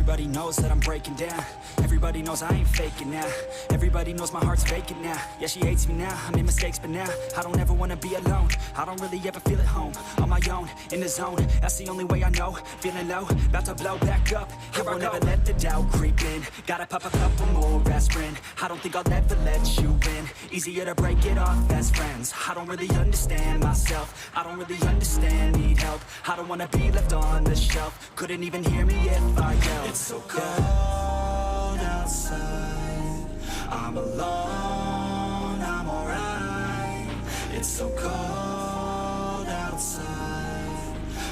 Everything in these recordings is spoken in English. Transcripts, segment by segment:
Everybody knows that I'm breaking down. Everybody knows I ain't faking now. Everybody knows my heart's vacant now. Yeah, she hates me now, I made mistakes but now I don't ever wanna be alone. I don't really ever feel at home. On my own, in the zone, that's the only way I know. Feeling low, about to blow back up. Here I won't ever let the doubt creep in. Gotta pop a couple more aspirin. I don't think I'll ever let you in. Easier to break it off as friends. I don't really understand myself. I don't really understand, need help. I don't wanna be left on the shelf. Couldn't even hear me if I yelled. It's so cold outside, I'm alone, I'm alright. It's so cold outside,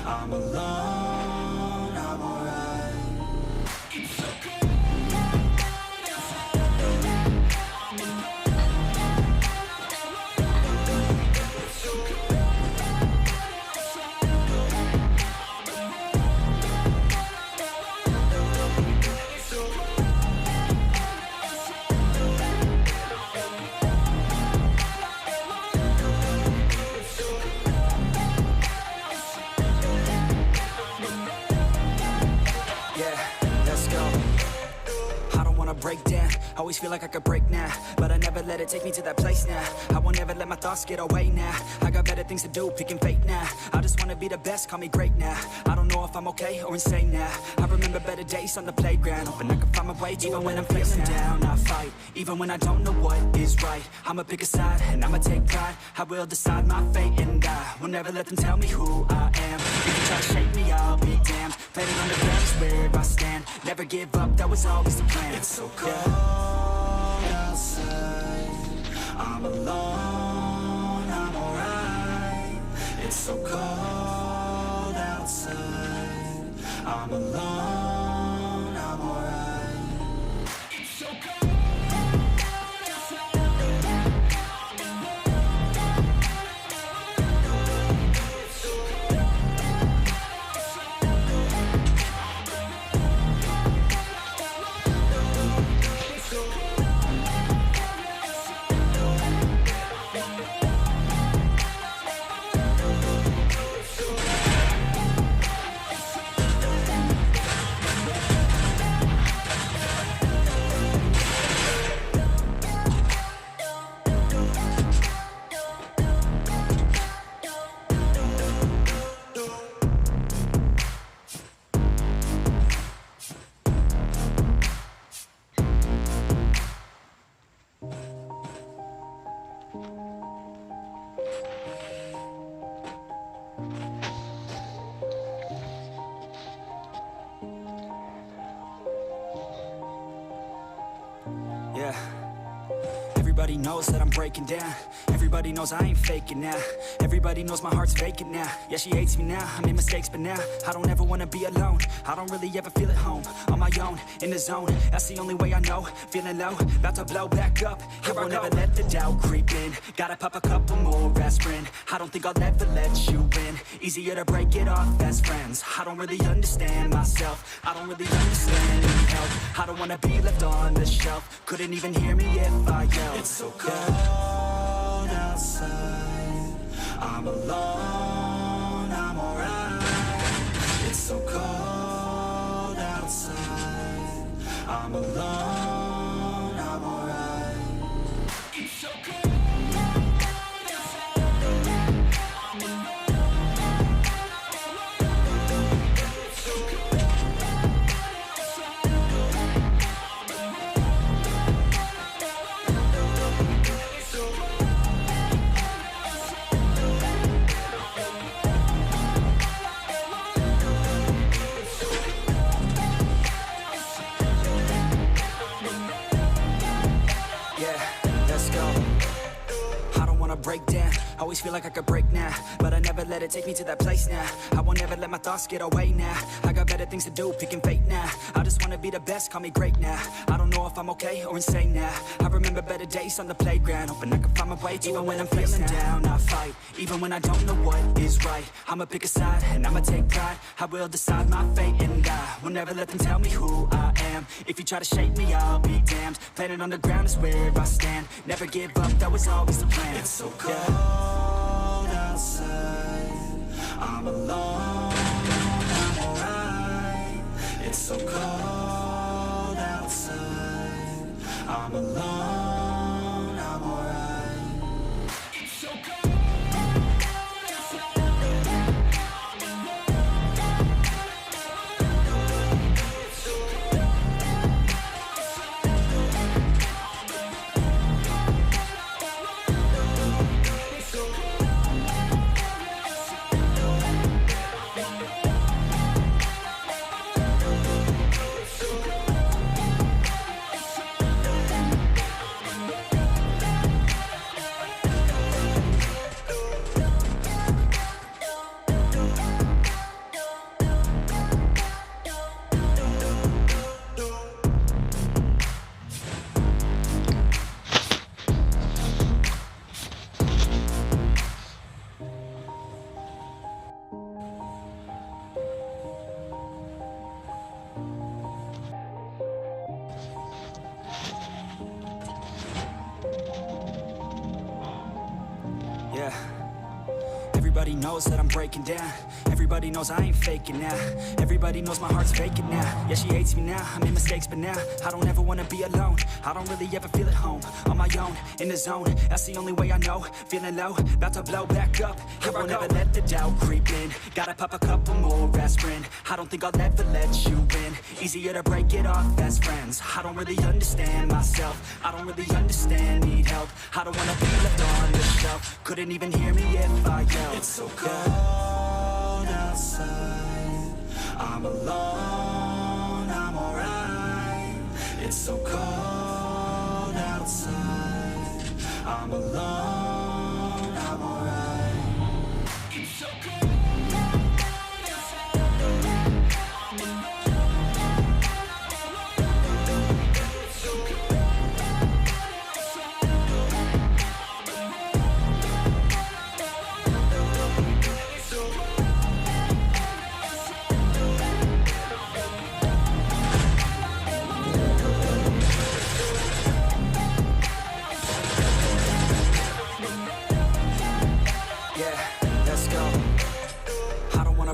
I'm alone, I'm alright. It's so cold outside, I'm alone, it's so cold outside, break down, always feel like I could break now, but I never let it take me to that place now. I won't ever let my thoughts get away now. I got better things to do, picking fate now. I just wanna be the best, call me great now. I don't know if I'm okay or insane now. I remember better days on the playground, hoping I can find my way. Even when I'm feeling down, I fight. Even when I don't know what is right, I'ma pick a side and I'ma take pride. I will decide my fate and I will never let them tell me who I am. If you try to shake me, I'll be damned. Planet on the ground is where I stand. Never give up, that was always the plan. It's so cold outside, I'm alone, I'm alright. It's so cold outside, I'm alone, I'm alright. It's so cold outside, I'm alone, it's so cold yeah. Everybody knows that I'm breaking down. Everybody knows I ain't faking now. Everybody knows my heart's vacant now. Yeah, she hates me now, I made mistakes but now I don't ever wanna be alone. I don't really ever feel at home. On my own, in the zone, that's the only way I know. Feeling low, about to blow back up. Here I won't ever let the doubt creep in. Gotta pop a couple more aspirin. I don't think I'll ever let you in. Easier to break it off as friends. I don't really understand myself. I don't really understand, need help. I don't wanna be left on the shelf. Couldn't even hear me if I yelled. It's so cold outside, I'm alone, I'm alright. It's so cold outside, I'm alone, I'm alright. It's so cold outside, I'm alone, it's so cold outside, I'm alone. Break down, always feel like I could break now, but I never let it take me to that place now. I won't ever let my thoughts get away now. I got better things to do, picking fate now. I just wanna be the best, call me great now. I don't know if I'm okay or insane now. I remember better days on the playground, hoping I can find my way. Even when I'm feeling down, I fight. Even when I don't know what is right, I'ma pick a side and I'ma take pride. I will decide my fate and I will never let them tell me who I am. If you try to shake me, I'll be damned. Planet on the ground is where I stand. Never give up, that was always the plan. It's so cold outside, I'm alone, I'm alright. It's so cold I'm alone, I'm alright. It's so cold. Yeah. Everybody knows that I'm breaking down. Everybody knows I ain't faking now. Everybody knows my heart's faking now. Yeah, she hates me now, I made mistakes but now I don't ever wanna be alone. I don't really ever feel at home. On my own, in the zone, that's the only way I know. Feeling low, about to blow back up. Here I won't ever let the doubt creep in. Gotta pop a couple more aspirin. I don't think I'll ever let you in. Easier to break it off best friends. I don't really understand myself. I don't really understand, need help. I don't wanna be left on the shelf. Couldn't even hear me if I yelled. It's so cold outside. I'm alone, I'm alright. It's so cold outside. I'm alone, I'm alright. It's so cold.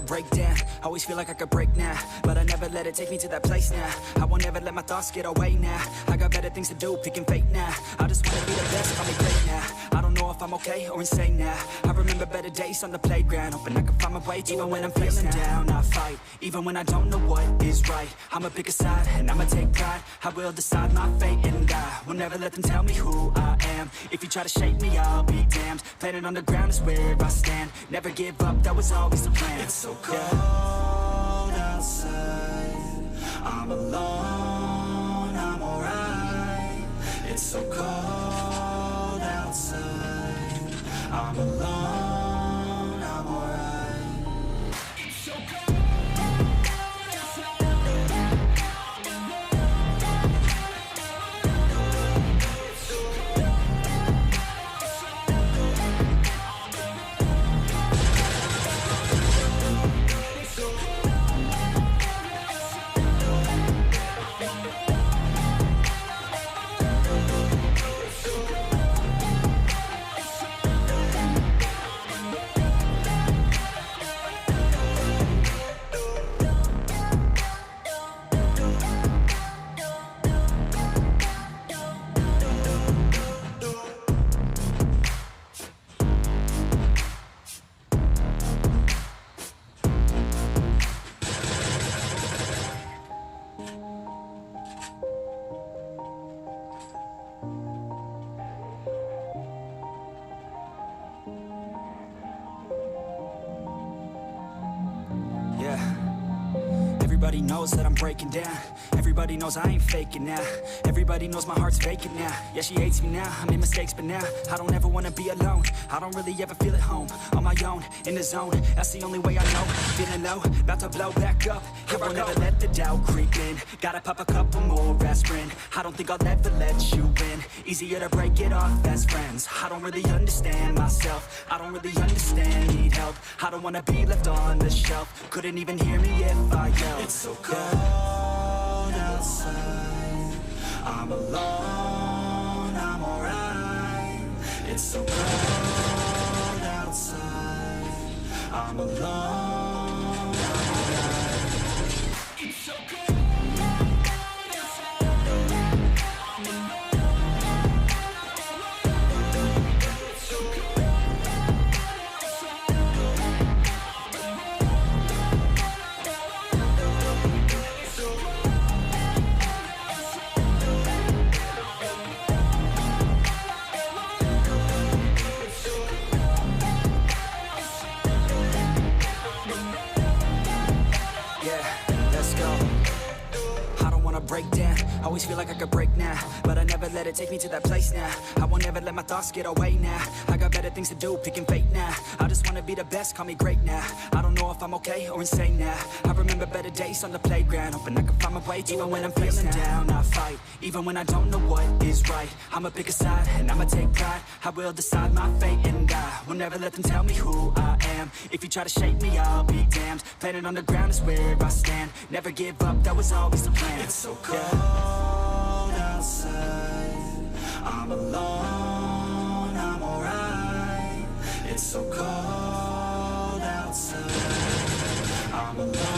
Break down, always feel like I could break now, but I never let it take me to that place now. I won't ever let my thoughts get away now. I got better things to do, picking fate now. I just wanna be the best, call me great now. I don't know if I'm okay or insane now. I remember better days on the playground, hoping I can find my way. Even when I'm feeling down, I fight. Even when I don't know what is right, I'ma pick a side and I'ma take pride. I will decide my fate and I will never let them tell me who I am. If you try to shake me, I'll be damned. Planet on the ground is where I stand. Never give up, that was always the plan. It's so cold outside. I'm alone, I'm alright. It's so cold outside. I'm alone, I'm alright. It's so cold. Everybody knows that I'm breaking down. Everybody knows I ain't faking now. Everybody knows my heart's vacant now. Yeah, she hates me now, I made mistakes but now I don't ever wanna be alone. I don't really ever feel at home. On my own, in the zone, that's the only way I know. Feeling low, about to blow back up. Here I won't ever let the doubt creep in. Gotta pop a couple more aspirin. I don't think I'll ever let you in. Easier to break it off best friends. I don't really understand myself. I don't really understand, need help. I don't wanna be left on the shelf. Couldn't even hear me if I yelled. It's so cold outside. I'm alone, I'm alright. It's so cold outside. I'm alone, I'm alright. It's so cold outside. I'm alone. break down. Always feel like I could break now, but I never let it take me to that place now. I won't ever let my thoughts get away now. I got better things to do, picking fate now. I just wanna be the best, call me great now. I don't know if I'm okay or insane now. I remember better days on the playground, hoping I can find my way. Even when I'm feeling down, I fight. Even when I don't know what is right, I'ma pick a side and I'ma take pride. I will decide my fate and I will never let them tell me who I am. If you try to shake me, I'll be damned. Planet on the ground is where I stand. Never give up, that was always the plan. It's so cold outside, I'm alone, I'm alright. It's so cold outside, I'm alone.